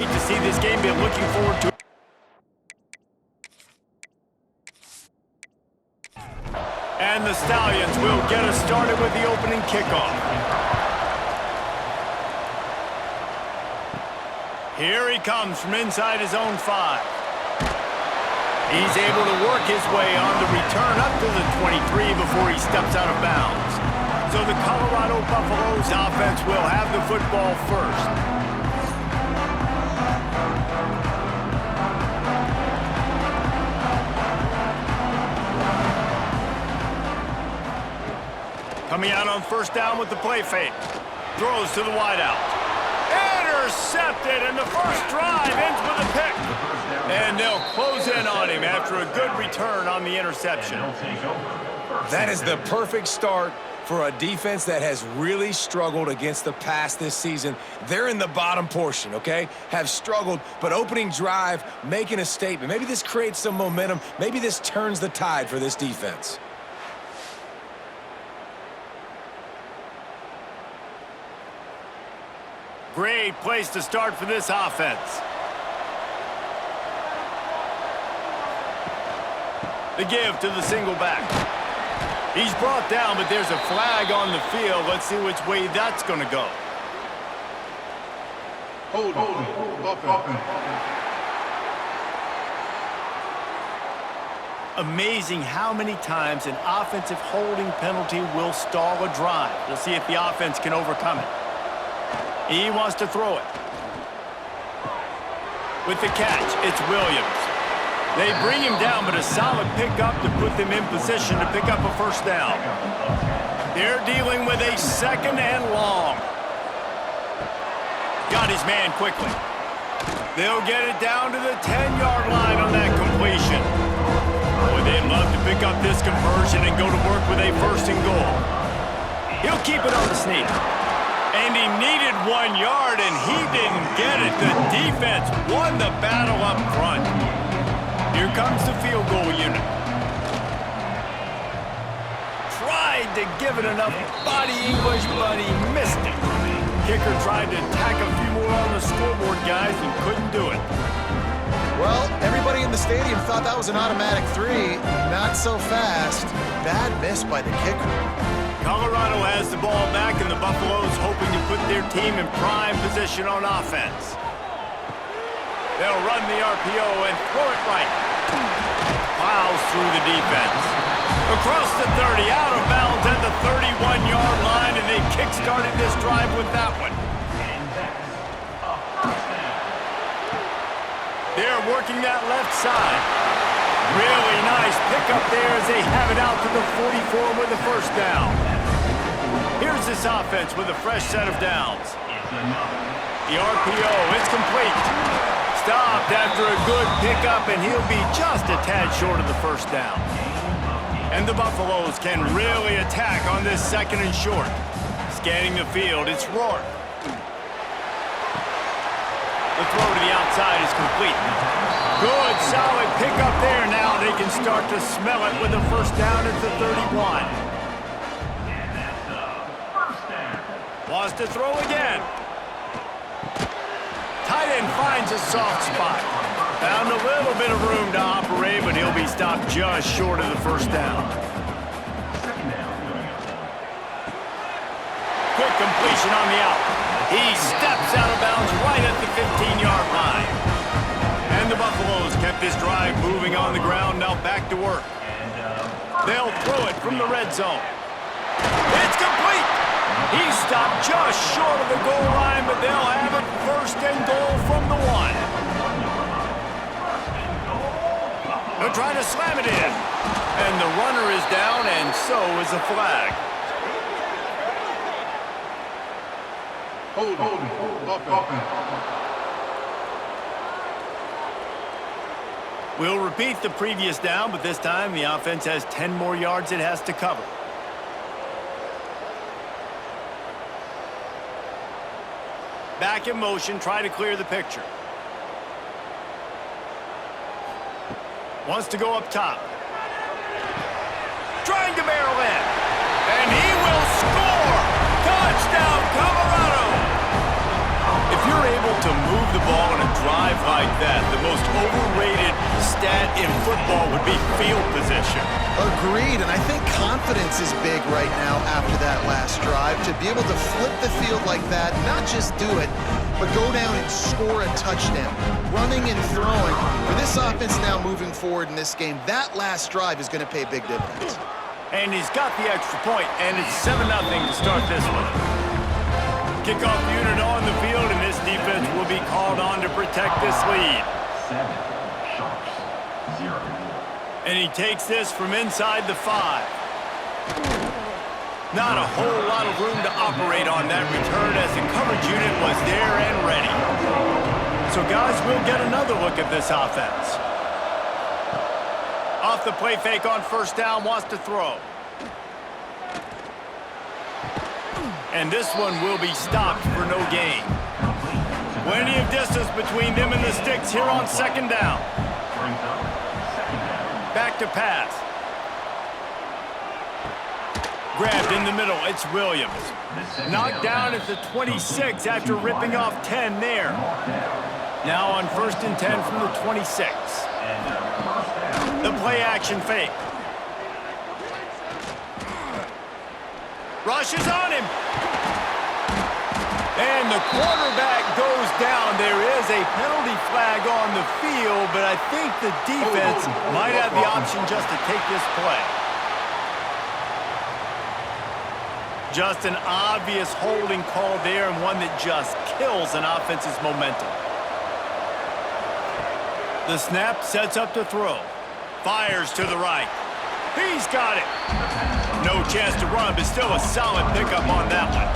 To see this game, been looking forward to it. And the Stallions will get us started with the opening kickoff. Here he comes from inside his own 5. He's able to work his way on the return up to the 23 before he steps out of bounds. So the Colorado Buffaloes offense will have the football first. Coming out on first down with the play fake. Throws to the wideout. Intercepted, and the first drive ends with a pick. And they'll close in on him after a good return on the interception. That is the perfect start for a defense that has really struggled against the pass this season. They're in the bottom portion, okay? Have struggled, but opening drive, making a statement. Maybe this creates some momentum. Maybe this turns the tide for this defense. Great place to start for this offense. The give to the single back. He's brought down, but there's a flag on the field. Let's see which way that's going to go. Hold. Amazing how many times an offensive holding penalty will stall a drive. We'll see if the offense can overcome it. He wants to throw it. With the catch, it's Williams. They bring him down, but a solid pickup to put them in position to pick up a first down. They're dealing with a second and long. Got his man quickly. They'll get it down to the 10-yard line on that completion. Boy, they'd love to pick up this conversion and go to work with a first and goal. He'll keep it on the sneak. And he needed 1 yard, and he didn't get it. The defense won the battle up front. Here comes the field goal unit. Tried to give it enough body English, but he missed it. Kicker tried to tack a few more on the scoreboard, guys, and couldn't do it. Well, everybody in the stadium thought that was an automatic 3. Not so fast. Bad miss by the kicker. Colorado has the ball back, and the Buffaloes hoping to put their team in prime position on offense. They'll run the RPO and throw it right. Plows through the defense. Across the 30, out of bounds at the 31-yard line, and they kick-started this drive with that one. They're working that left side. Really nice pickup there as they have it out to the 44 with the first down. Here's this offense with a fresh set of downs. The RPO is complete. Stopped after a good pickup, and he'll be just a tad short of the first down. And the Buffaloes can really attack on this second and short. Scanning the field, it's Rourke. The throw to the outside is complete. Good, solid pickup there. Now they can start to smell it with a first down at the 31. Wants to throw again. Tight end finds a soft spot. Found a little bit of room to operate, but he'll be stopped just short of the first down. Quick completion on the out. He steps out of bounds right at the 15-yard line. And the Buffaloes kept this drive moving on the ground, now back to work. They'll throw it from the red zone. It's complete! He stopped just short of the goal line, but they'll have it first and goal from the 1. They'll try to slam it in. And the runner is down, and so is the flag. Hold. We'll repeat the previous down, but this time the offense has 10 more yards it has to cover. Back in motion, try to clear the picture. Wants to go up top. Trying to barrel in. And he will score! Touchdown, Colorado! If you're able to move the ball in a drive like that, the most overrated stat in football would be field position. Agreed, and I think confidence is big right now after that last drive. To be able to flip the field like that, not just do it, but go down and score a touchdown. Running and throwing. For this offense now moving forward in this game, that last drive is going to pay big dividends. And he's got the extra point, and it's 7-0 to start this one. Kickoff unit on the field, and this defense will be called on to protect this lead. 7 sharps, 0. And he takes this from inside the 5. Not a whole lot of room to operate on that return as the coverage unit was there and ready. So guys, we'll get another look at this offense. Off the play fake on first down, wants to throw. And this one will be stopped for no gain. Plenty of distance between them and the sticks here on second down. Back to pass. Grabbed in the middle, it's Williams. Knocked down at the 26 after ripping off 10 there. Now on 1st and 10 from the 26. The play action fake. Rushes on him. And the quarterback goes down. There is a penalty flag on the field, but I think the defense might have the option just to take this play. Just an obvious holding call there, and one that just kills an offense's momentum. The snap sets up to throw. Fires to the right. He's got it. No chance to run, but still a solid pickup on that one.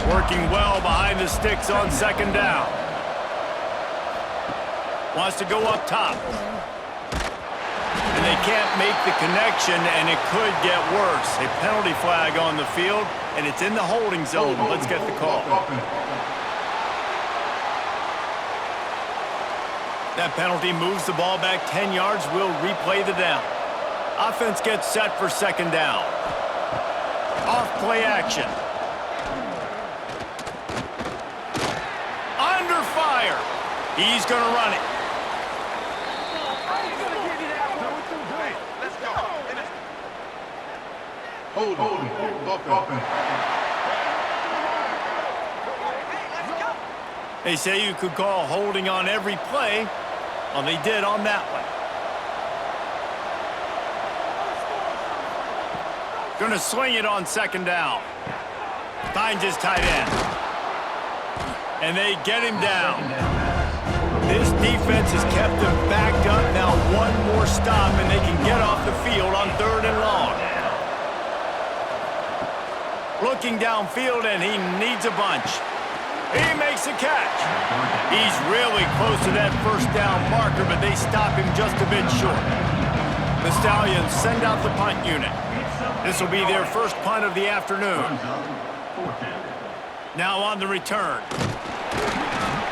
Working well behind the sticks on second down. Wants to go up top. And they can't make the connection, and it could get worse. A penalty flag on the field, and it's in the holding zone. Let's get the call. That penalty moves the ball back 10 yards. We'll replay the down. Offense gets set for second down. Off play action. Under fire. He's going to run it. Hold open. They say you could call holding on every play. Well, they did on that one. Going to swing it on second down. Finds his tight end. And they get him down. This defense has kept them backed up. Now one more stop, and they can get off the field on 3rd and long. Looking downfield, and he needs a bunch. He makes a catch. He's really close to that first down marker, but they stop him just a bit short. The Stallions send out the punt unit. This will be their first punt of the afternoon. Now on the return.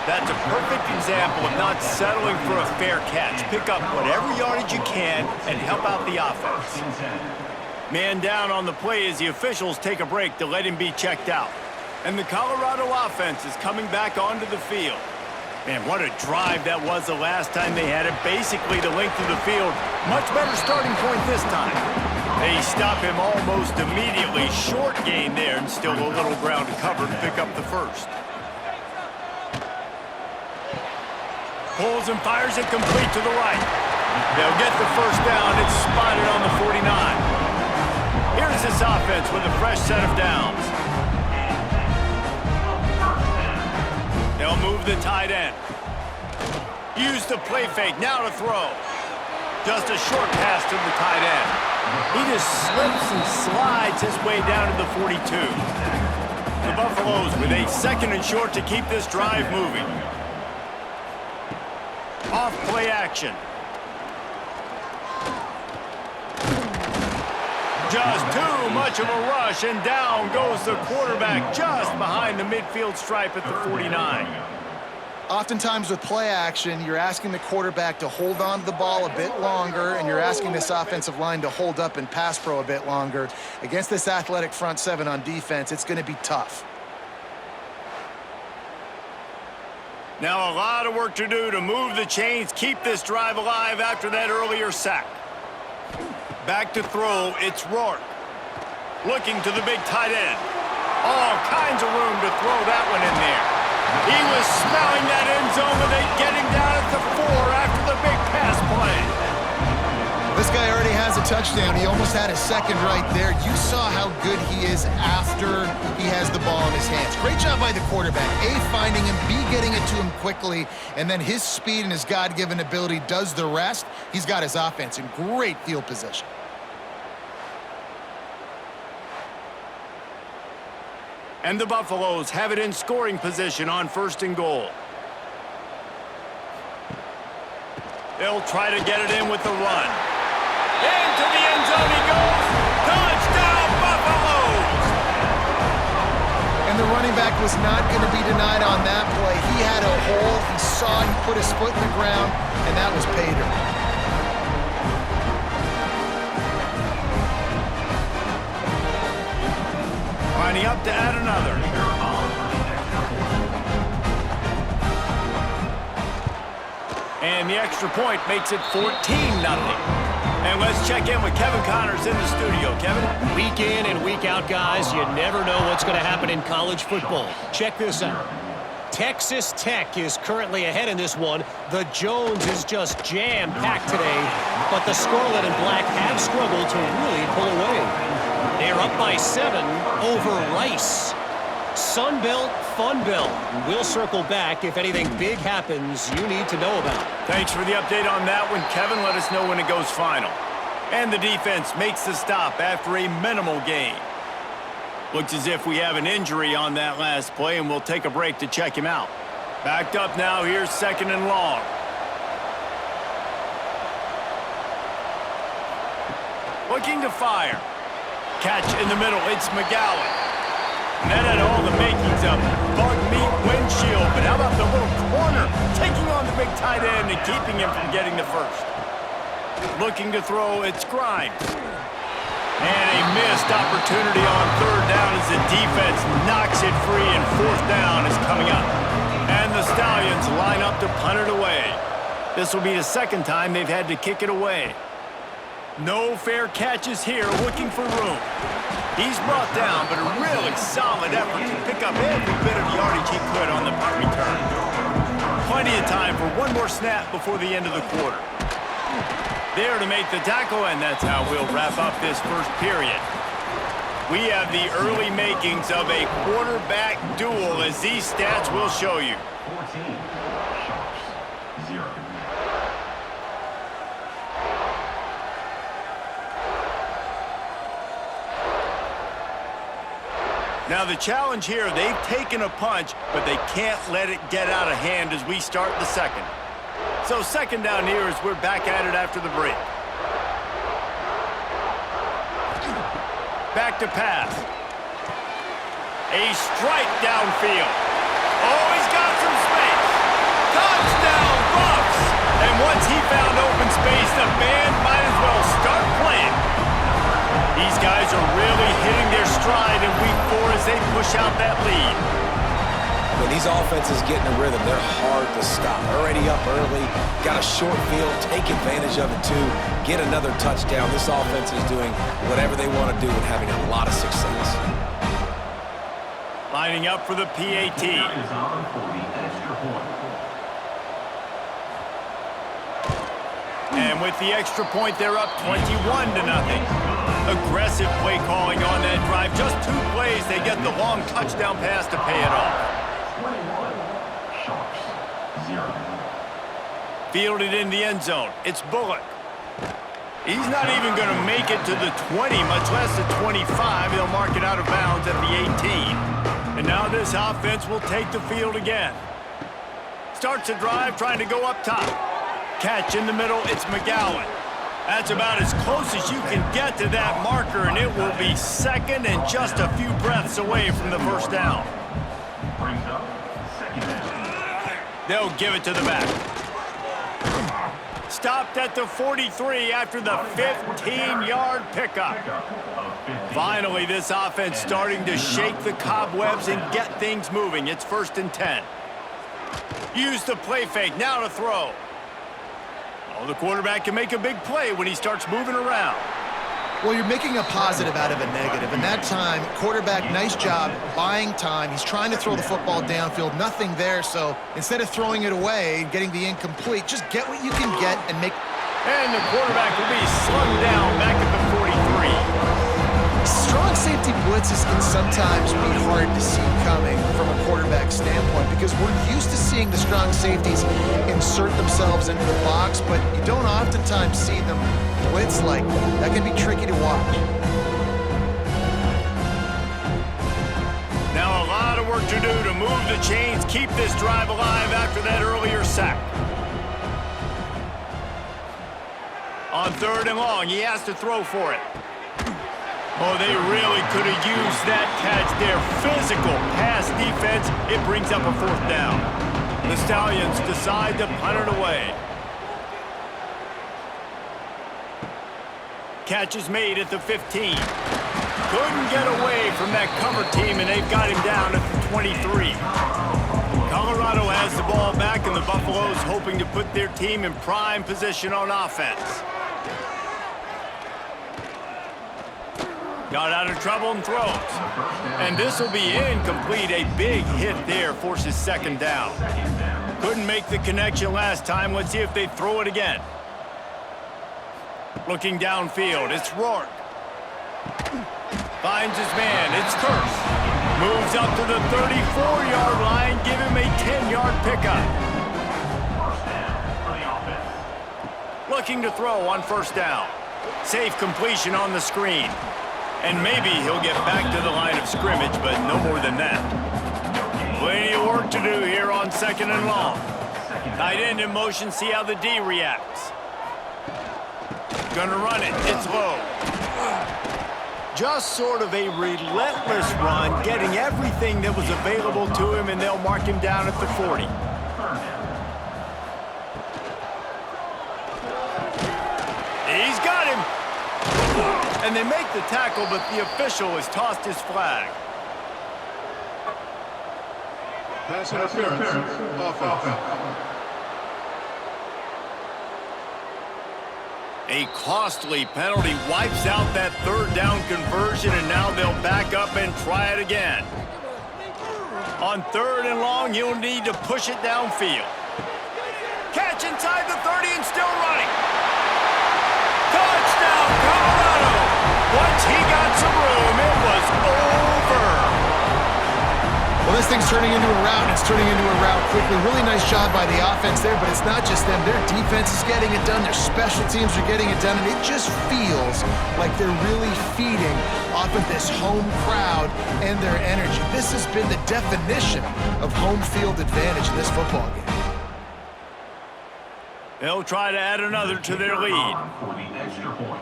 That's a perfect example of not settling for a fair catch. Pick up whatever yardage you can and help out the offense. Man down on the play as the officials take a break to let him be checked out. And the Colorado offense is coming back onto the field. Man, what a drive that was the last time they had it. Basically the length of the field. Much better starting point this time. They stop him almost immediately. Short gain there, and still a little ground to cover to pick up the first. Pulls and fires it complete to the right. They'll get the first down. It's spotted on the 49. Here's this offense with a fresh set of downs. They'll move the tight end. Use the play fake, now to throw. Just a short pass to the tight end. He just slips and slides his way down to the 42. The Buffaloes with a 2nd and short to keep this drive moving. Off play action. Just too much of a rush, and down goes the quarterback just behind the midfield stripe at the 49. Oftentimes with play action, you're asking the quarterback to hold on to the ball a bit longer, and you're asking this offensive line to hold up and pass pro a bit longer. Against this athletic front seven on defense, it's going to be tough. Now a lot of work to do to move the chains, keep this drive alive after that earlier sack. Back to throw, it's Rourke. Looking to the big tight end. All kinds of room to throw that one in there. He was smelling that end zone, but they get him down at the 4 after the big pass play. This guy already has a touchdown. He almost had a second right there. You saw how good he is after he has the ball in his hands. Great job by the quarterback. A, finding him, B, getting it to him quickly, and then his speed and his God-given ability does the rest. He's got his offense in great field position. And the Buffaloes have it in scoring position on 1st and goal. They'll try to get it in with the run. Into the end zone he goes. Touchdown, Buffaloes! And the running back was not going to be denied on that play. He had a hole. He saw, he put his foot in the ground, and that was pay dirt. Lining up to add another. And the extra point makes it 14-0. And let's check in with Kevin Connors in the studio. Kevin? Week in and week out, guys, you never know what's going to happen in college football. Check this out. Texas Tech is currently ahead in this one. The Jones is just jam-packed today, but the Scarlet and Black have struggled to really pull away. They're up by 7 over Rice. Sun Belt, Fun Belt. We'll circle back if anything big happens you need to know about. Thanks for the update on that one, Kevin. Let us know when it goes final. And the defense makes the stop after a minimal gain. Looks as if we have an injury on that last play, and we'll take a break to check him out. Backed up now, here's 2nd and long. Looking to fire. Catch in the middle, it's McGowan. That had all the makings of bug meat windshield, but how about the little corner taking on the big tight end and keeping him from getting the first? Looking to throw, it's Grimes. And a missed opportunity on 3rd down as the defense knocks it free, and 4th down is coming up. And the Stallions line up to punt it away. This will be the 2nd time they've had to kick it away. No fair catches here, looking for room. He's brought down, but a really solid effort to pick up every bit of yardage he could on the punt return. Plenty of time for one more snap before the end of the quarter. There to make the tackle, and that's how we'll wrap up this first period. We have the early makings of a quarterback duel, as these stats will show you. 14, Sharps, 0. Now the challenge here, they've taken a punch, but they can't let it get out of hand as we start the 2nd. So 2nd down here as we're back at it after the break. Back to pass. A strike downfield. Oh, he's got some space. Touchdown, Buffs! And once he found open space, the band might as well start playing. These guys are really hitting their stride in week 4 as they push out that lead. When these offenses get in a rhythm, they're hard to stop. Already up early, got a short field, take advantage of it too, get another touchdown. This offense is doing whatever they want to do and having a lot of success. Lining up for the PAT. Is on for the extra point. And with the extra point, they're up 21-0. Aggressive play calling on that drive. Just 2 plays, they get the long touchdown pass to pay it off. 21, Sharps, 0. Fielded in the end zone. It's Bullock. He's not even going to make it to the 20, much less the 25. He'll mark it out of bounds at the 18. And now this offense will take the field again. Starts a drive trying to go up top. Catch in the middle, it's McGowan. That's about as close as you can get to that marker, and it will be 2nd and just a few breaths away from the 1st down. Brings up 2nd down. They'll give it to the back. Stopped at the 43 after the 15-yard pickup. Finally, this offense starting to shake the cobwebs and get things moving. It's 1st and 10. Use the play fake, now to throw. Oh, the quarterback can make a big play when he starts moving around. Well, you're making a positive out of a negative, and that time, quarterback, nice job buying time. He's trying to throw the football downfield, nothing there, so instead of throwing it away and getting the incomplete, just get what you can get and make... And the quarterback will be slung down back at the 43. Strong safety blitzes can sometimes be hard to see coming from a quarterback standpoint because we're used to seeing the strong safeties insert themselves into the box, but you don't oftentimes see them blitz like that. That can be tricky to watch. Now a lot of work to do to move the chains, keep this drive alive after that earlier sack. On 3rd and long, he has to throw for it. Oh, they really could have used that catch there. Physical pass defense. It brings up a 4th down. The Stallions decide to punt it away. Catch is made at the 15. Couldn't get away from that cover team, and they've got him down at the 23. Colorado has the ball back, and the Buffaloes hoping to put their team in prime position on offense. Got out of trouble and throws. And this will be incomplete. A big hit there forces 2nd down. Couldn't make the connection last time. Let's see if they throw it again. Looking downfield, it's Rourke. Finds his man, it's Kurtz. Moves up to the 34-yard line, give him a 10-yard pickup. Looking to throw on 1st down. Safe completion on the screen. And maybe he'll get back to the line of scrimmage, but no more than that. Plenty of work to do here on 2nd and long. Tight end in motion, see how the D reacts. Gonna run it, it's low. Just sort of a relentless run, getting everything that was available to him, and they'll mark him down at the 40. He's got him. And they make the tackle, but the official has tossed his flag. Pass interference. Offense. A costly penalty wipes out that 3rd down conversion, and now they'll back up and try it again. On 3rd and long, you'll need to push it downfield. Catch inside the 30 and still running. Touchdown, Colorado! Once he got some room, it was over. Well, this thing's turning into a rout, and it's turning into a rout quickly. Really nice job by the offense there, but it's not just them. Their defense is getting it done. Their special teams are getting it done, and it just feels like they're really feeding off of this home crowd and their energy. This has been the definition of home field advantage in this football game. They'll try to add another to their lead. For the extra point.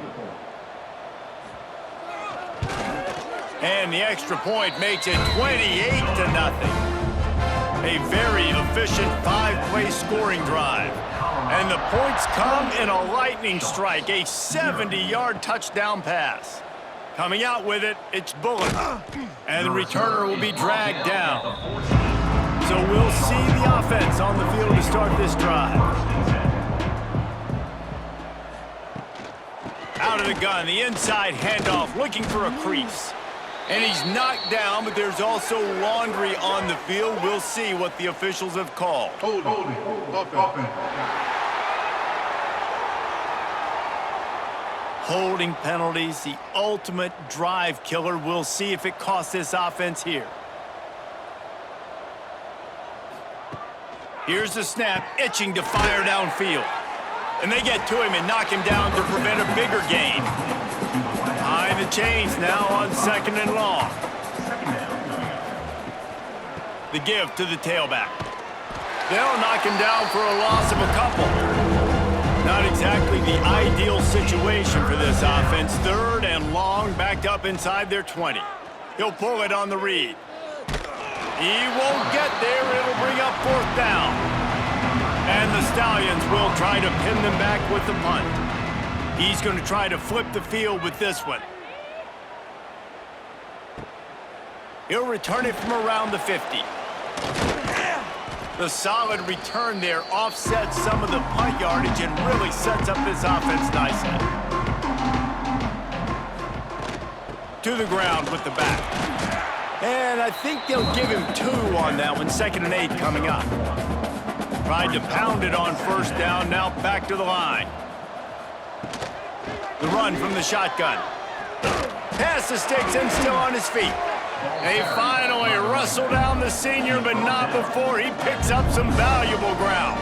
And the extra point makes it 28-0. A very efficient 5-play scoring drive. And the points come in a lightning strike, a 70-yard touchdown pass. Coming out with it, it's Bullock. And the returner will be dragged down. So we'll see the offense on the field to start this drive. Out of the gun, the inside handoff, looking for a crease. And he's knocked down, but there's also laundry on the field. We'll see what the officials have called. Holding penalties, the ultimate drive killer. We'll see if it costs this offense here. Here's the snap, itching to fire downfield. And they get to him and knock him down to prevent a bigger gain. Behind the chains now on 2nd and long. The give to the tailback. They'll knock him down for a loss of a couple. Not exactly the ideal situation for this offense. 3rd and long, backed up inside their 20. He'll pull it on the read. He won't get there. It'll bring up 4th down. And the Stallions will try to pin them back with the punt. He's going to try to flip the field with this one. He'll return it from around the 50. The solid return there offsets some of the punt yardage and really sets up this offense nicely. To the ground with the back. And I think they'll give him 2 on that one. 2nd and 8 coming up. Tried to pound it on first down, now back to the line. The run from the shotgun. Pass the sticks and still on his feet. They finally wrestle down the senior, but not before he picks up some valuable ground.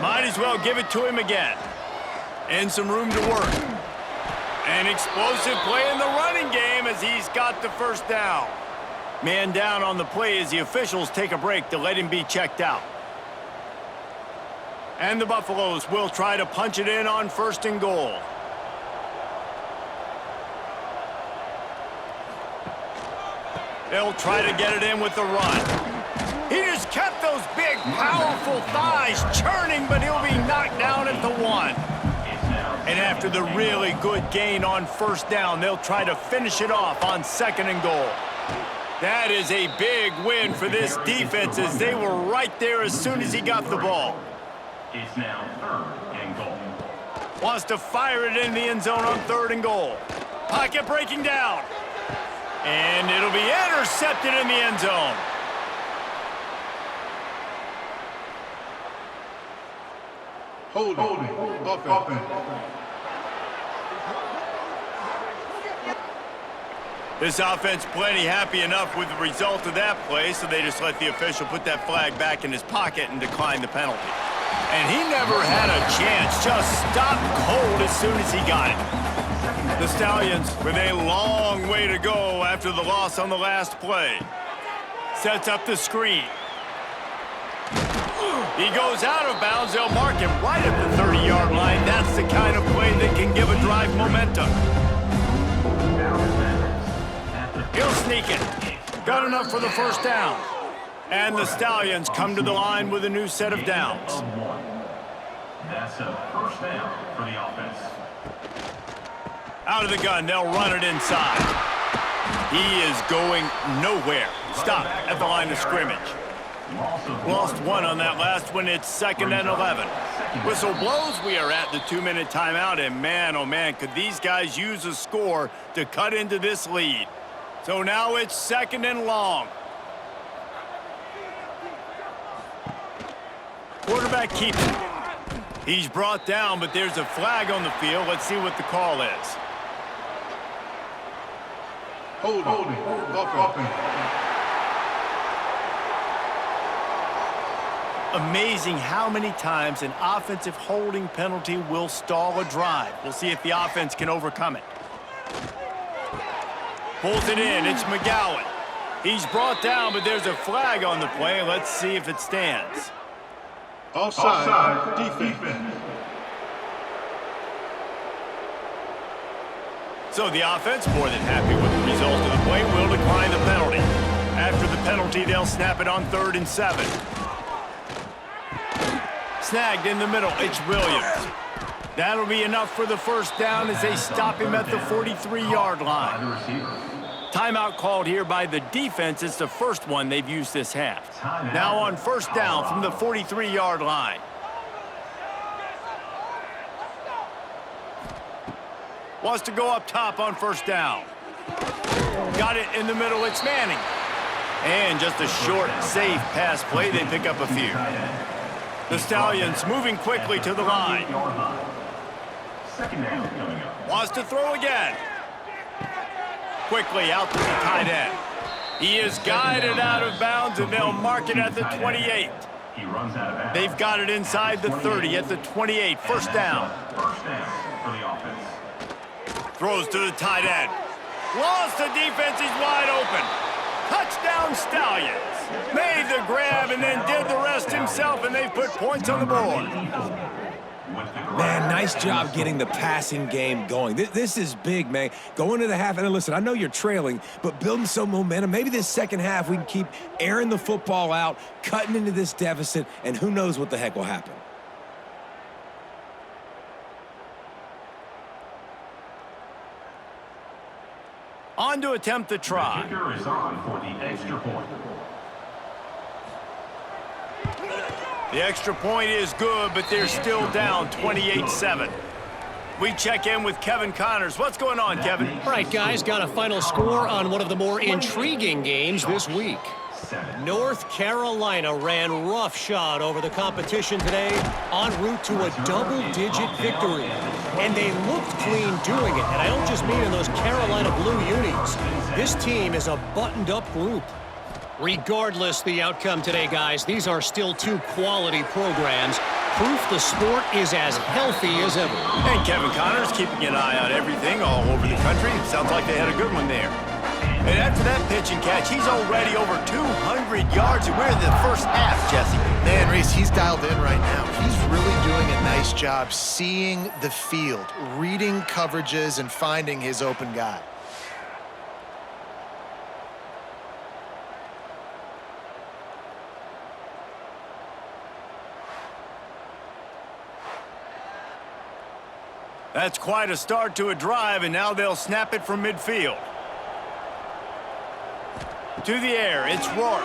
Might as well give it to him again. And some room to work. An explosive play in the running game as he's got the first down. Man down on the play as the officials take a break to let him be checked out. And the Buffaloes will try to punch it in on 1st and goal. They'll try to get it in with the run. He just kept those big, powerful thighs churning, but he'll be knocked down at the 1. And after the really good gain on 1st down, they'll try to finish it off on 2nd and goal. That is a big win for this defense as they were right there as soon as he got the ball. It's now 3rd and goal. Wants to fire it in the end zone on 3rd and goal. Pocket breaking down. And it'll be intercepted in the end zone. Holding. Offense. This offense plenty happy enough with the result of that play, so they just let the official put that flag back in his pocket and decline the penalty. And he never had a chance, just stopped cold as soon as he got it. The Stallions with a long way to go after the loss on the last play. Sets up the screen. He goes out of bounds. They'll mark him right at the 30-yard line. That's the kind of play that can give a drive momentum. He'll sneak it. Got enough for the first down. And the Stallions come to the line with a new set of downs. That's a 1st down for the offense. Out of the gun, they'll run it inside. He is going nowhere. Stop at the line of scrimmage. Lost 1 on that last one. It's 2nd and 11. Whistle blows. We are at the 2-minute timeout, and man, oh man, could these guys use a score to cut into this lead. So now it's 2nd and long. Quarterback keeps it. He's brought down, but there's a flag on the field. Let's see what the call is. Holding. Offense. Amazing how many times an offensive holding penalty will stall a drive. We'll see if the offense can overcome it. Pulls it in. It's McGowan. He's brought down, but there's a flag on the play. Let's see if it stands. Offside. Defense. So the offense, more than happy with the result of the play, will decline the penalty. After the penalty, they'll snap it on 3rd and 7. Snagged in the middle, it's Williams. That'll be enough for the first down as they stop him at the 43-yard line. Timeout called here by the defense. It's the first one they've used this half. Now on 1st down from the 43-yard line. Wants to go up top on 1st down. Got it in the middle, it's Manning. And just a short, safe pass play, they pick up a few. The Stallions moving quickly to the line. Wants to throw again. Quickly out to the tight end. He is guided out of bounds, and they'll mark it at the 28. They've got it inside the 30 at the 28. 1st down. First down for the offense. Throws to the tight end. Lost the defense. He's wide open. Touchdown Stallions. Made the grab and then did the rest himself, and they've put points on the board. Man, nice job getting the passing game going. This is big, man. Going to the half, and listen, I know you're trailing, but building some momentum. Maybe this second half we can keep airing the football out, cutting into this deficit, and who knows what the heck will happen. On to attempt the The try. kicker is on for the extra point. The extra point is good, but they're still down 28-7. We check in with Kevin Connors. What's going on, Kevin? All right, guys, got a final score on one of the more intriguing games this week. North Carolina ran roughshod over the competition today en route to a double-digit victory. And they looked clean doing it. And I don't just mean in those Carolina blue unis. This team is a buttoned-up group. Regardless the outcome today, guys, these are still two quality programs. Proof the sport is as healthy as ever. And Kevin Connors keeping an eye on everything all over the country. Sounds like they had a good one there. And after that pitch and catch, he's already over 200 yards, and we're in the first half, Jesse. Man, Reese, he's dialed in right now. He's really doing a nice job seeing the field, reading coverages, and finding his open guy. That's quite a start to a drive, and now they'll snap it from midfield. To the air, it's Rourke.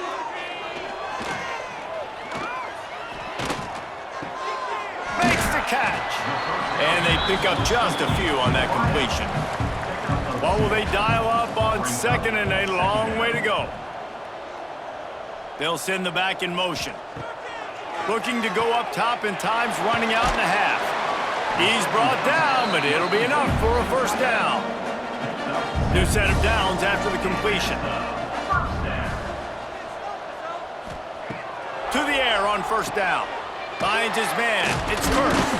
Makes the catch. And they pick up just a few on that completion. What will they dial up on second, and a long way to go? They'll send the back in motion. Looking to go up top, and time's running out in the half. He's brought down, but it'll be enough for a first down. New set of downs after the completion. To the air on first down. Finds his man. It's first.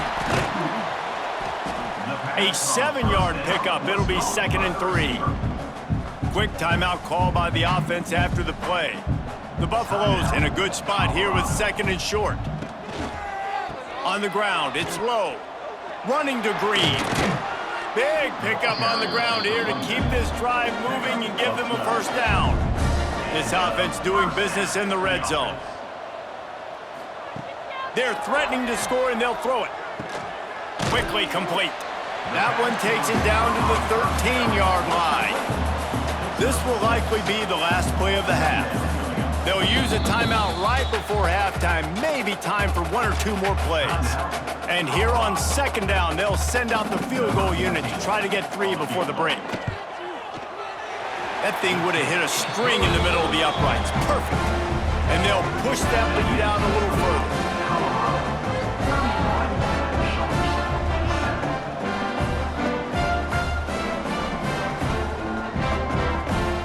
A 7-yard pickup. It'll be 2nd and 3. Quick timeout call by the offense after the play. The Buffaloes in a good spot here with 2nd and short. On the ground, it's Lowe. Running to Green. Big pickup on the ground here to keep this drive moving and give them a first down. This offense doing business in the red zone. They're threatening to score, and they'll throw it. Quickly complete. That one takes it down to the 13-yard line. This will likely be the last play of the half. They'll use a timeout right before halftime, maybe time for 1 or 2 more plays. And here on second down, they'll send out the field goal unit to try to get 3 before the break. That thing would have hit a string in the middle of the uprights. Perfect. And they'll push that lead out a little further.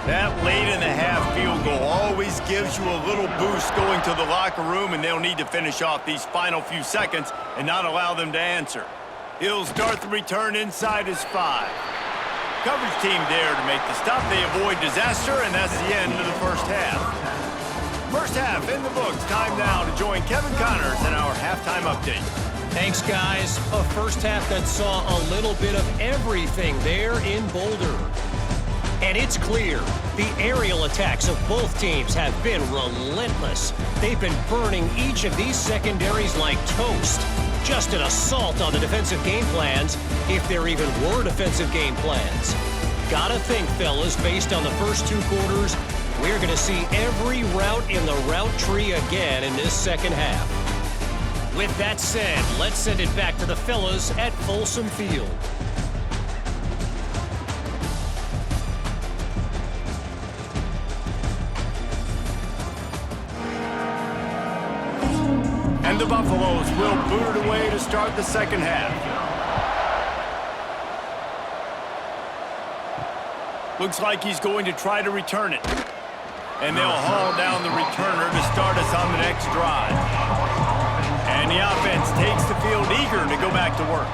That late in the half field goal always gives you a little boost going to the locker room, and they'll need to finish off these final few seconds and not allow them to answer. He'll start the return inside his 5. Coverage team there to make the stop. They avoid disaster, and that's the end of the first half. First half in the books. Time now to join Kevin Connors in our halftime update. Thanks, guys. A first half that saw a little bit of everything there in Boulder. And it's clear, the aerial attacks of both teams have been relentless. They've been burning each of these secondaries like toast. Just an assault on the defensive game plans, if there even were defensive game plans. Gotta think, fellas, based on the first 2 quarters, we're gonna see every route in the route tree again in this second half. With that said, let's send it back to the fellas at Folsom Field. And the Buffaloes will boot it away to start the second half. Looks like he's going to try to return it. And they'll haul down the returner to start us on the next drive. And the offense takes the field eager to go back to work.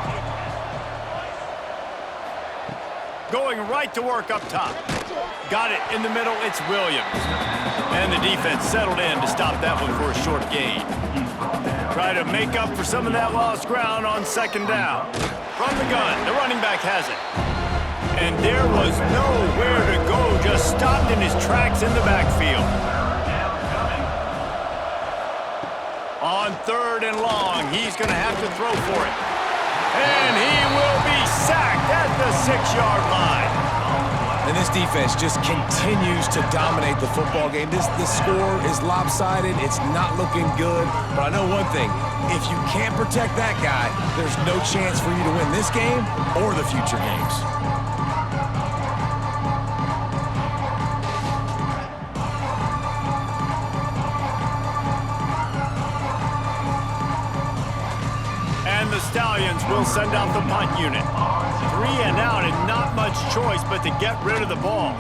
Going right to work up top. Got it in the middle, it's Williams. And the defense settled in to stop that one for a short gain. Try to make up for some of that lost ground on second down. From the gun, the running back has it. And there was nowhere to go, just stopped in his tracks in the backfield. On 3rd and long, he's going to have to throw for it. And he will be sacked at the 6-yard line. And this defense just continues to dominate the football game. This score is lopsided. It's not looking good. But I know one thing. If you can't protect that guy, there's no chance for you to win this game or the future games. And the Stallions will send out the punt unit. 3 and out and not much choice but to get rid of the ball.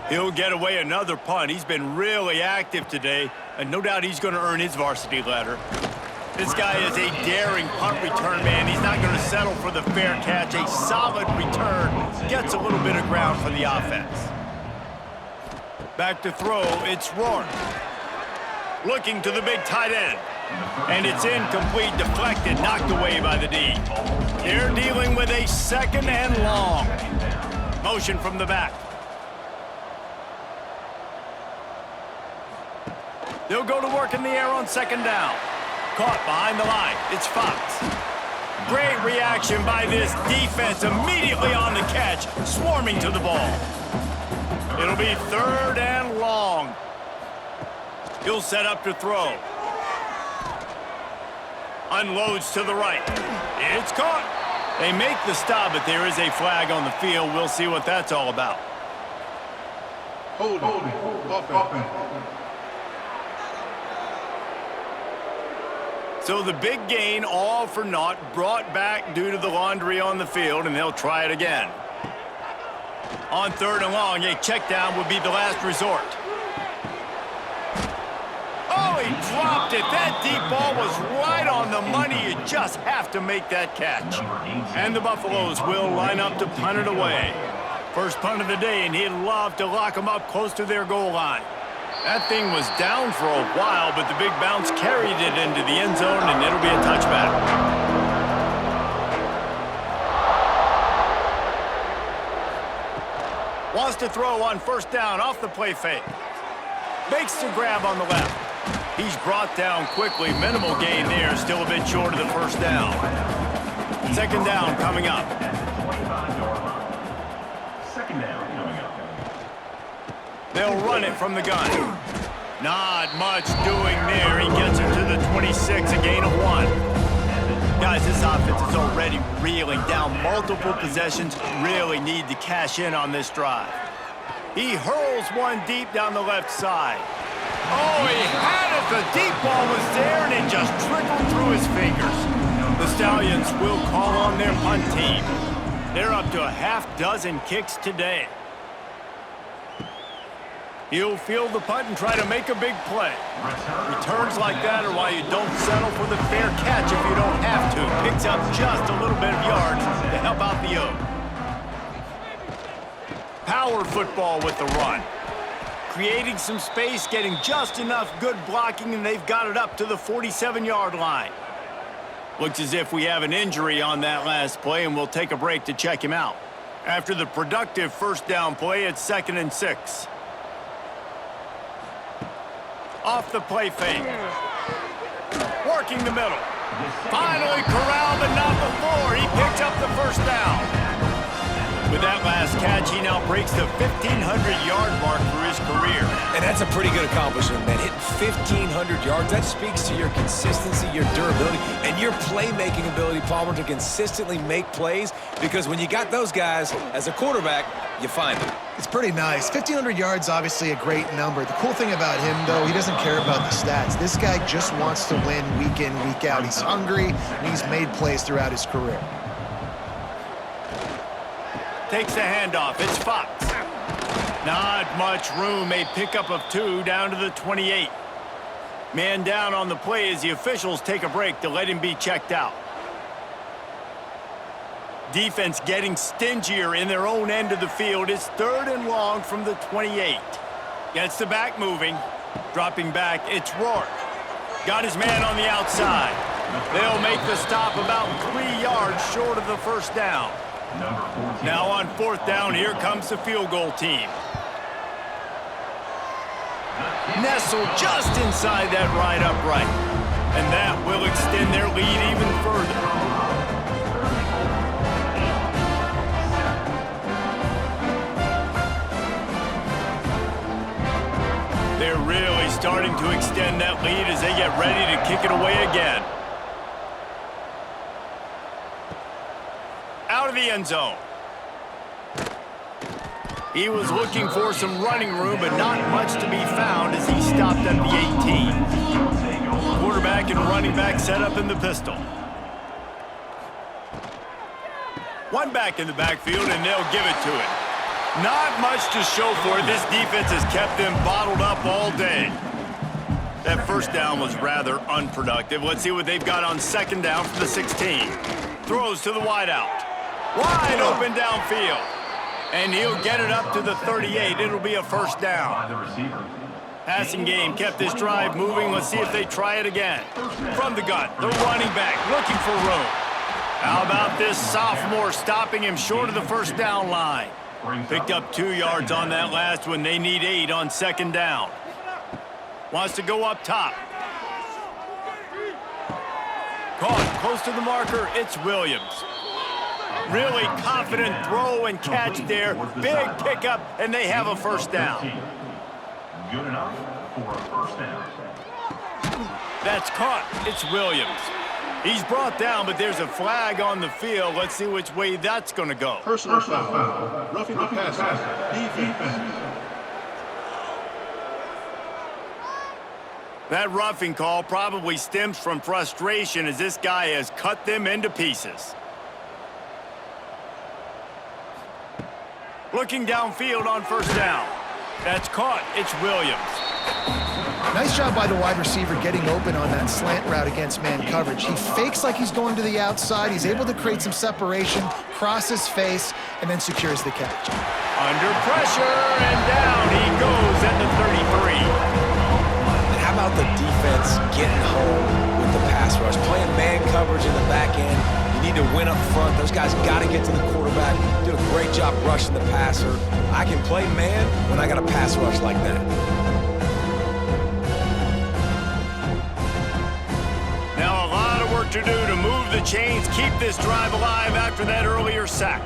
He'll get away another punt. He's been really active today, and no doubt he's going to earn his varsity letter. This guy is a daring punt return man. He's not going to settle for the fair catch. A solid return gets a little bit of ground for the offense. Back to throw, it's Rourke. Looking to the big tight end. And it's incomplete, deflected, knocked away by the D. They're dealing with a 2nd and long. Motion from the back. They'll go to work in the air on 2nd down. Caught behind the line. It's Fox. Great reaction by this defense. Immediately on the catch, swarming to the ball. It'll be 3rd and long. He'll set up to throw. Unloads to the right. It's caught. They make the stop, but there is a flag on the field. We'll see what that's all about. Holding. Offense. So the big gain, all for naught, brought back due to the laundry on the field, and they'll try it again. On 3rd and long, a check down would be the last resort. Oh, he dropped it. That deep ball was right on the money. You just have to make that catch. And the Buffaloes will line up to punt it away. First punt of the day, and he'd love to lock them up close to their goal line. That thing was down for a while, but the big bounce carried it into the end zone, and it'll be a touchback. Wants to throw on 1st down off the play fake. Makes the grab on the left. He's brought down quickly. Minimal gain there. Still a bit short of the 1st down. 2nd down coming up. 2nd down coming up. They'll run it from the gun. Not much doing there. He gets it to the 26, a gain of 1. Guys, this offense is already reeling down. Multiple possessions, really need to cash in on this drive. He hurls one deep down the left side. Oh, he had it. The deep ball was there, and it just trickled through his fingers. The Stallions will call on their punt team. They're up to a half-dozen kicks today. He'll field the punt and try to make a big play. Returns like that are why you don't settle for the fair catch if you don't have to. Picks up just a little bit of yards to help out the O. Power football with the run. Creating some space, getting just enough good blocking, and they've got it up to the 47-yard line. Looks as if we have an injury on that last play, and we'll take a break to check him out. After the productive 1st down play, it's 2nd and 6. Off the play fake. Working the middle. Finally corralled, but not before. He picks up the 1st down. With that last catch, he now breaks the 1,500-yard mark for his career. And that's a pretty good accomplishment, man. Hitting 1,500 yards, that speaks to your consistency, your durability, and your playmaking ability, Palmer, to consistently make plays, because when you got those guys as a quarterback, you find them. It's pretty nice. 1,500 yards, obviously a great number. The cool thing about him, though, he doesn't care about the stats. This guy just wants to win week in, week out. He's hungry, and he's made plays throughout his career. Takes the handoff. It's Fox. Not much room. A pickup of 2 down to the 28. Man down on the play as the officials take a break to let him be checked out. Defense getting stingier in their own end of the field. It's 3rd and long from the 28. Gets the back moving. Dropping back, it's Rourke. Got his man on the outside. They'll make the stop about 3 yards short of the 1st down. Now on 4th down, here comes the field goal team. Nestled just inside that right upright. And that will extend their lead even further. starting to extend that lead as they get ready to kick it away again. Out of the end zone. He was looking for some running room, but not much to be found as he stopped at the 18. Quarterback and running back set up in the pistol. One back in the backfield, and they'll give it to it. Not much to show for it. This defense has kept them bottled up all day. That first down was rather unproductive. Let's see what they've got on second down for the 16. Throws to the wideout. Wide open downfield. And he'll get it up to the 38. It'll be a first down. Passing game kept this drive moving. Let's see if they try it again. From the gun, the running back looking for room. How about this sophomore stopping him short of the first down line? Picked up 2 yards on that last one. They need 8 on second down. Wants to go up top. Caught close to the marker. It's Williams. Really confident throw and catch there. Big pickup, and they have a first down. Good enough for a first down. That's caught. It's Williams. He's brought down, but there's a flag on the field. Let's see which way that's going to go. Personal foul. Roughing the passer. Defense. That roughing call probably stems from frustration as this guy has cut them into pieces. Looking downfield on first down. That's caught. It's Williams. Nice job by the wide receiver getting open on that slant route against man coverage. He fakes like he's going to the outside. He's able to create some separation, cross his face, and then secures the catch. Under pressure, and down he goes at the 33. And how about the defense getting home with the pass rush? Playing man coverage in the back end. You need to win up front. Those guys got to get to the quarterback. Do a great job rushing the passer. I can play man when I got a pass rush like that. Now a lot of work to do to move the chains, keep this drive alive after that earlier sack.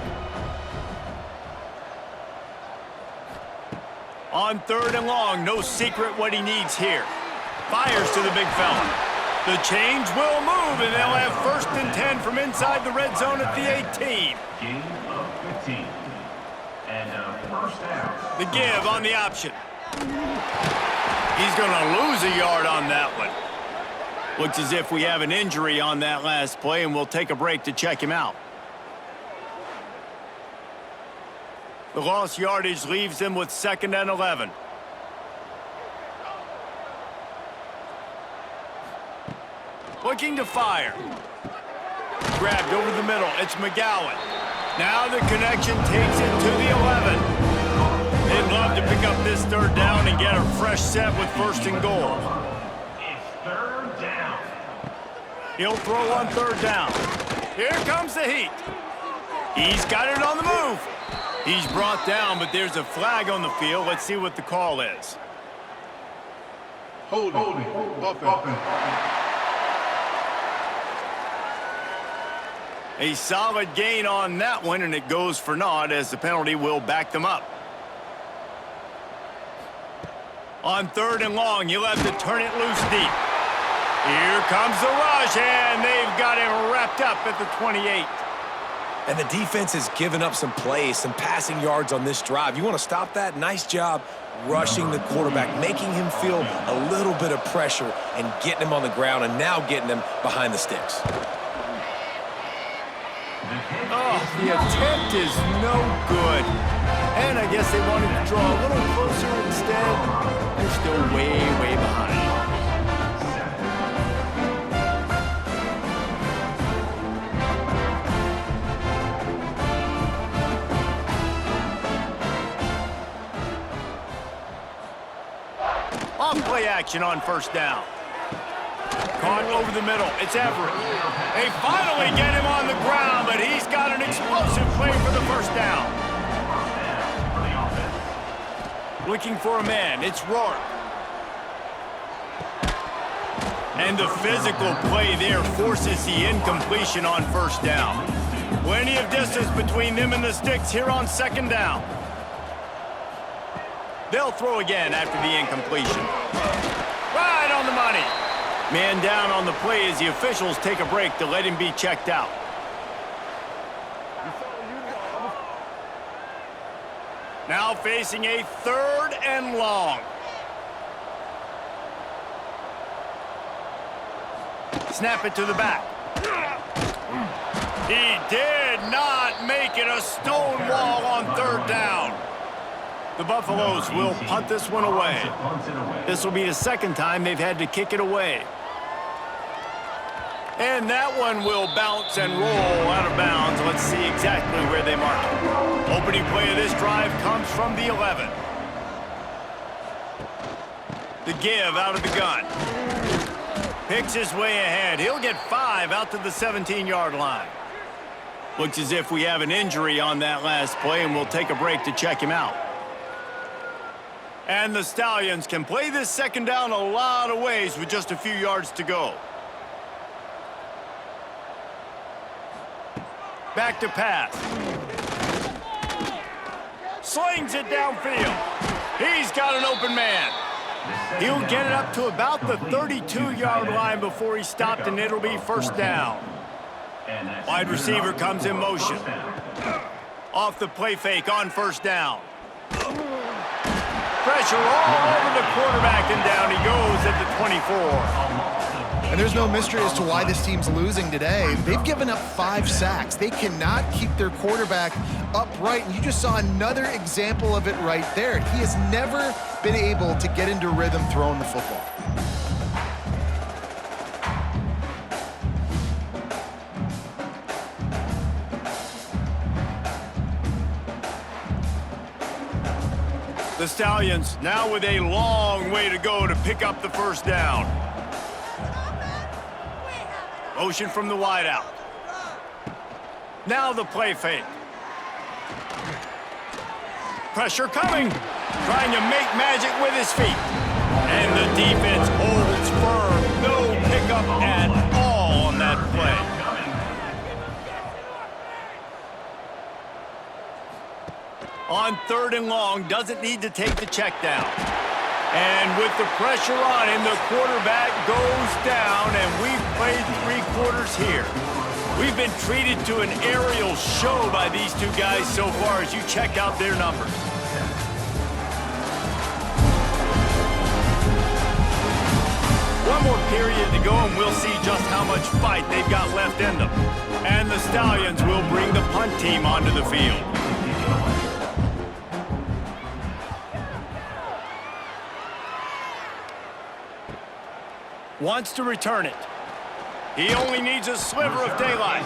On third and long, no secret what he needs here. Fires to the big fella. The chains will move, and they'll have first and 10 from inside the red zone at the 18. Gain of 15. And a first down. The give on the option. He's going to lose a yard on that one. Looks as if we have an injury on that last play, and we'll take a break to check him out. The lost yardage leaves them with 2nd and 11. Looking to fire. Grabbed over the middle. It's McGowan. Now the connection takes it to the 11. They'd love to pick up this third down and get a fresh set with 1st and goal. It's third down. He'll throw on third down. Here comes the heat. He's got it on the move. He's brought down, but there's a flag on the field. Let's see what the call is. Holding. Offense. A solid gain on that one, and it goes for naught as the penalty will back them up. On third and long, you'll have to turn it loose deep. Here comes the rush, and they've got him wrapped up at the 28. And the defense has given up some plays, some passing yards on this drive. You want to stop that? Nice job rushing the quarterback, making him feel a little bit of pressure and getting him on the ground and now getting him behind the sticks. Oh, the attempt is no good. And I guess they wanted to draw a little closer instead. They're still way, way behind. Off-play action on first down. Caught over the middle. It's Everett. They finally get him on the ground, but he's got an explosive play for the first down. Looking for a man. It's Rourke. And the physical play there forces the incompletion on first down. Plenty of distance between them and the sticks here on second down. They'll throw again after the incompletion. Right on the money. Man down on the play as the officials take a break to let him be checked out. Now facing a 3rd and long. Snap it to the back. He did not make it a stone wall on 3rd down. The Buffaloes will punt this one away. This will be the 2nd time they've had to kick it away. And that one will bounce and roll out of bounds. Let's see exactly where they mark it. Opening play of this drive comes from the 11. The give out of the gun. Picks his way ahead. He'll get 5 out to the 17-yard line. Looks as if we have an injury on that last play, and we'll take a break to check him out. And the Stallions can play this 2nd down a lot of ways with just a few yards to go. Back to pass. Slings it downfield. He's got an open man. He'll get it up to about the 32-yard line before he stopped, and it'll be 1st down. Wide receiver comes in motion. Off the play fake on 1st down. Pressure all over the quarterback, and down he goes at the 24. And there's no mystery as to why this team's losing today. They've given up 5 sacks. They cannot keep their quarterback upright, and you just saw another example of it right there. He has never been able to get into rhythm throwing the football. The Stallions now with a long way to go to pick up the 1st down. Motion from the wideout. Now the play fake. Pressure coming. Trying to make magic with his feet. And the defense holds firm. No pickup at all on that play. On 3rd and long, doesn't need to take the check down. And with the pressure on him, the quarterback goes down, and we've played 3 quarters here. We've been treated to an aerial show by these 2 guys so far as you check out their numbers. One more period to go, and we'll see just how much fight they've got left in them. And the Stallions will bring the punt team onto the field. Wants to return it. He only needs a sliver of daylight.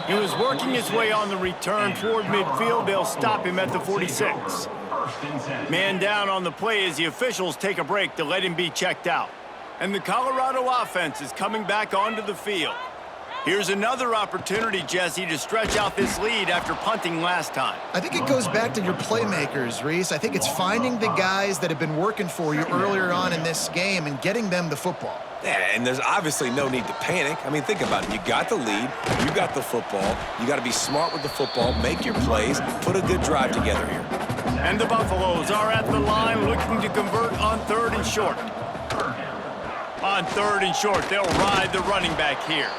He was working his way on the return toward midfield. They'll stop him at the 46. Man down on the play as the officials take a break to let him be checked out. And the Colorado offense is coming back onto the field. Here's another opportunity, Jesse, to stretch out this lead after punting last time. I think it goes back to your playmakers, Reese. I think it's finding the guys that have been working for you earlier on in this game and getting them the football. Yeah, and there's obviously no need to panic. I mean, think about it. You got the lead. You got the football. You got to be smart with the football, make your plays, put a good drive together here. And the Buffaloes are at the line looking to convert on 3rd and short. On 3rd and short, they'll ride the running back here.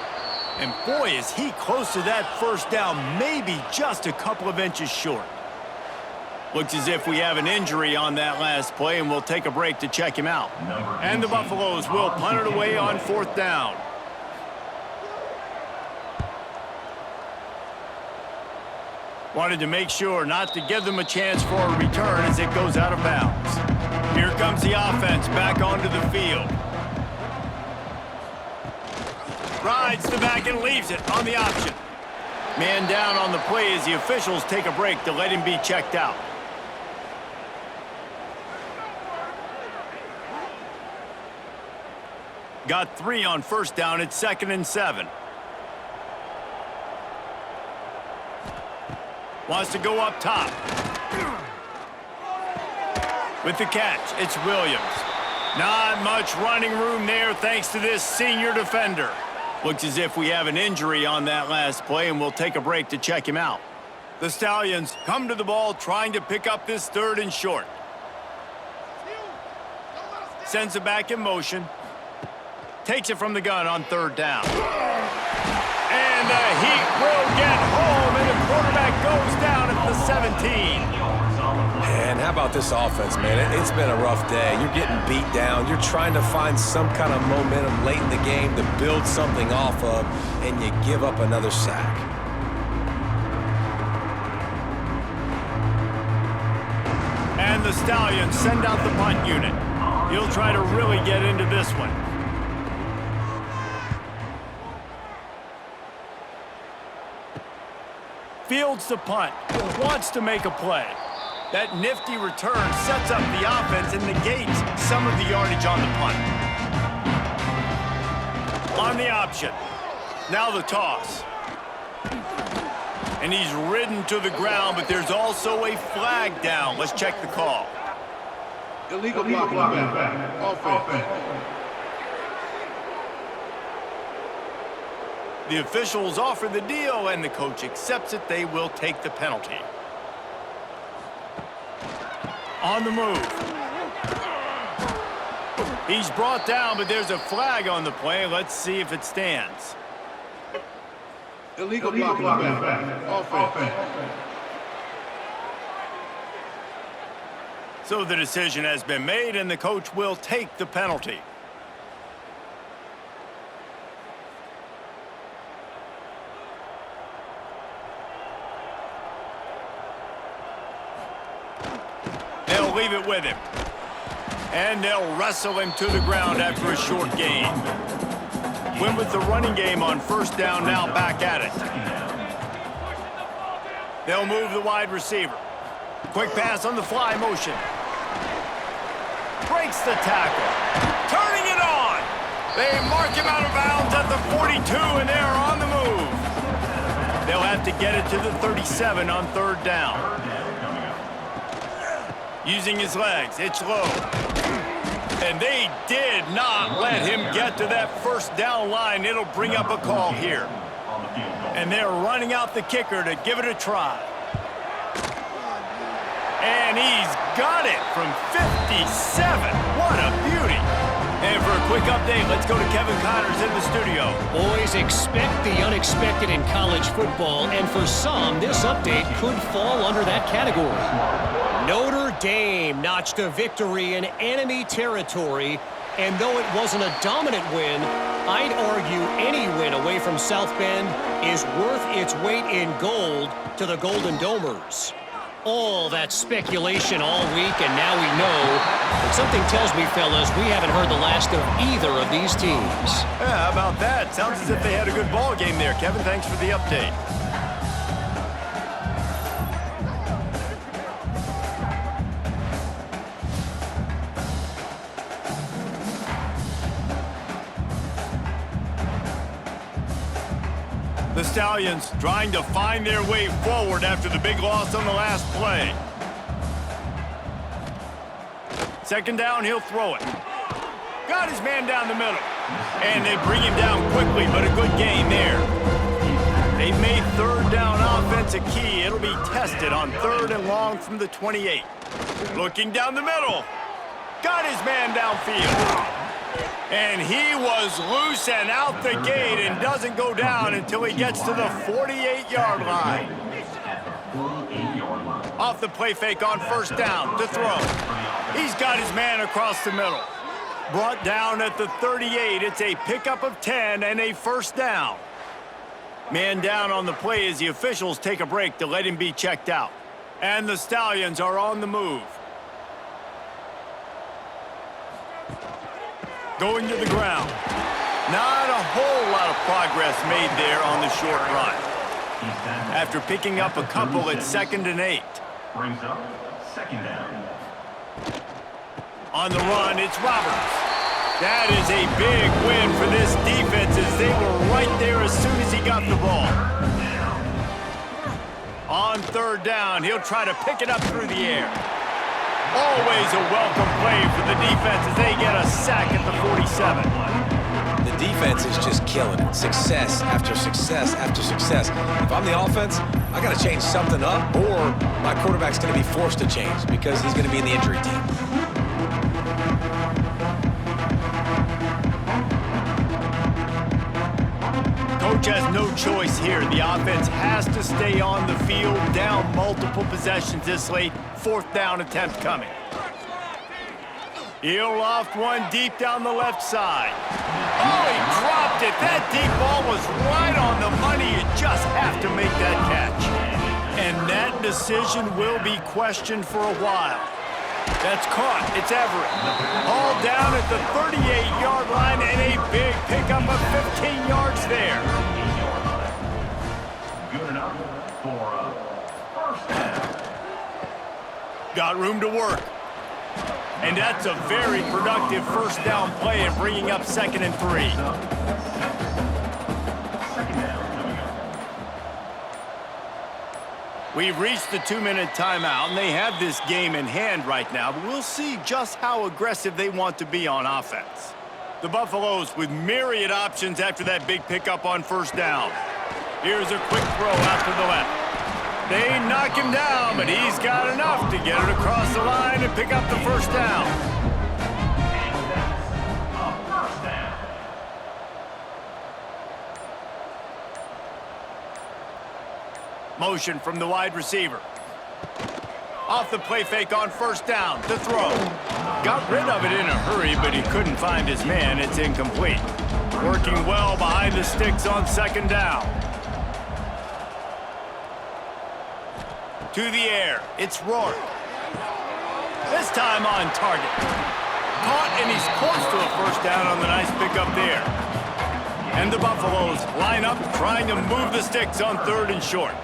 And boy, is he close to that 1st down, maybe just a couple of inches short. Looks as if we have an injury on that last play, and we'll take a break to check him out. And the Buffaloes will punt it away on 4th down. Wanted to make sure not to give them a chance for a return as it goes out of bounds. Here comes the offense back onto the field. Rides the back and leaves it on the option. Man down on the play as the officials take a break to let him be checked out. Got 3 on 1st down. It's 2nd and 7. Wants to go up top. With the catch, it's Williams. Not much running room there thanks to this senior defender. Looks as if we have an injury on that last play, and we'll take a break to check him out. The Stallions come to the ball trying to pick up this 3rd and short. Sends it back in motion. Takes it from the gun on 3rd down. And the heat will get home, and the quarterback goes down at the 17. And how about this offense, man? It's been a rough day. You're getting beat down. You're trying to find some kind of momentum late in the game to build something off of, and you give up another sack. And the Stallions send out the punt unit. He'll try to really get into this one. Fields the punt. Wants to make a play. That nifty return sets up the offense and negates some of the yardage on the punt. On the option. Now the toss. And he's ridden to the ground, but there's also a flag down. Let's check the call. Illegal blocking back. Offense. The officials offer the deal, and the coach accepts it. They will take the penalty. On the move. He's brought down, but there's a flag on the play. Let's see if it stands. Illegal blocking back. Offense. So the decision has been made, and the coach will take the penalty. They'll leave it with him. And they'll wrestle him to the ground after a short gain. Win with the running game on 1st down, now back at it. They'll move the wide receiver. Quick pass on the fly motion. Breaks the tackle. Turning it on. They mark him out of bounds at the 42, and they're on the move. They'll have to get it to the 37 on 3rd down. Using his legs, it's low. And they did not let him get to that 1st down line. It'll bring up a call here. And they're running out the kicker to give it a try. And he's got it from 57. What a beauty. And for a quick update, let's go to Kevin Connors in the studio. Boys, expect the unexpected in college football, and for some, this update could fall under that category. Notre Dame notched a victory in enemy territory, and though it wasn't a dominant win, I'd argue any win away from South Bend is worth its weight in gold to the Golden Domers. All that speculation all week, and now we know. But something tells me, fellas, we haven't heard the last of either of these teams. Yeah, how about that? Sounds as if they had a good ball game there. Kevin, thanks for the update. The Stallions trying to find their way forward after the big loss on the last play. 2nd down, he'll throw it. Got his man down the middle. And they bring him down quickly, but a good gain there. They've made 3rd down offense a key. It'll be tested on 3rd and long from the 28. Looking down the middle. Got his man downfield. And he was loose and out the gate and doesn't go down until he gets to the 48-yard line. Off the play fake on 1st down to throw. He's got his man across the middle. Brought down at the 38. It's a pickup of 10 and a 1st down. Man down on the play as the officials take a break to let him be checked out. And the Stallions are on the move. Going to the ground. Not a whole lot of progress made there on the short run. After picking up a couple at 2nd and 8. Brings up 2nd down. On the run, it's Roberts. That is a big win for this defense as they were right there as soon as he got the ball. On 3rd down, he'll try to pick it up through the air. Always a welcome play for the defense as they get a sack at the 47. The defense is just killing it. Success after success after success. If I'm the offense, I got to change something up, or my quarterback's going to be forced to change because he's going to be in the injury team. has no choice here. The offense has to stay on the field, down multiple possessions this late. 4th down attempt coming. He'll loft one deep down the left side. Oh, he dropped it. That deep ball was right on the money. You just have to make that catch. And that decision will be questioned for a while. That's caught. It's Everett. All down at the 38-yard line and a big pickup of 15 yards there. Good enough for a first down. Got room to work. And that's a very productive first down play and bringing up 2nd and 3. Second down coming up. We've reached the 2-minute timeout, and they have this game in hand right now, but we'll see just how aggressive they want to be on offense. The Buffaloes with myriad options after that big pickup on first down. Here's a quick throw out to the left. They knock him down, but he's got enough to get it across the line and pick up the first down. And that's a first down. Motion from the wide receiver. Off the play fake on first down. The throw. Got rid of it in a hurry, but he couldn't find his man. It's incomplete. Working well behind the sticks on 2nd down. To the air. It's Rourke. This time on target. Caught, and he's close to a first down on the nice pickup there. And the Buffaloes line up trying to move the sticks on 3rd and short.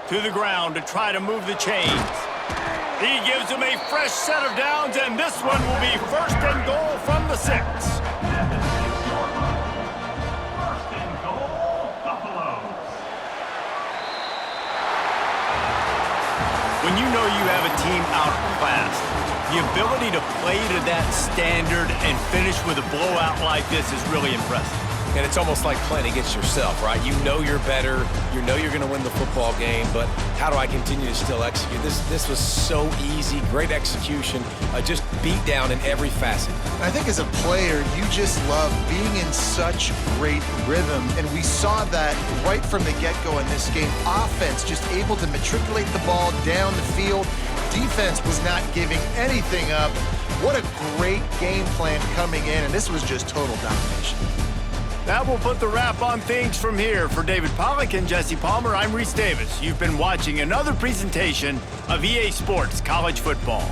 To the ground to try to move the chains. He gives them a fresh set of downs, and this one will be 1st and goal from the 6. First and goal, Buffaloes. When you know you have a team outclassed, the ability to play to that standard and finish with a blowout like this is really impressive. And it's almost like playing against yourself, right? You know you're better. You know you're going to win the football game, but how do I continue to still execute? This was so easy. Great execution. Just beat down in every facet. I think as a player, you just love being in such great rhythm, and we saw that right from the get-go in this game. Offense just able to matriculate the ball down the field. Defense was not giving anything up. What a great game plan coming in, and this was just total domination. That will put the wrap on things from here. For David Pollack and Jesse Palmer, I'm Reese Davis. You've been watching another presentation of EA Sports College Football.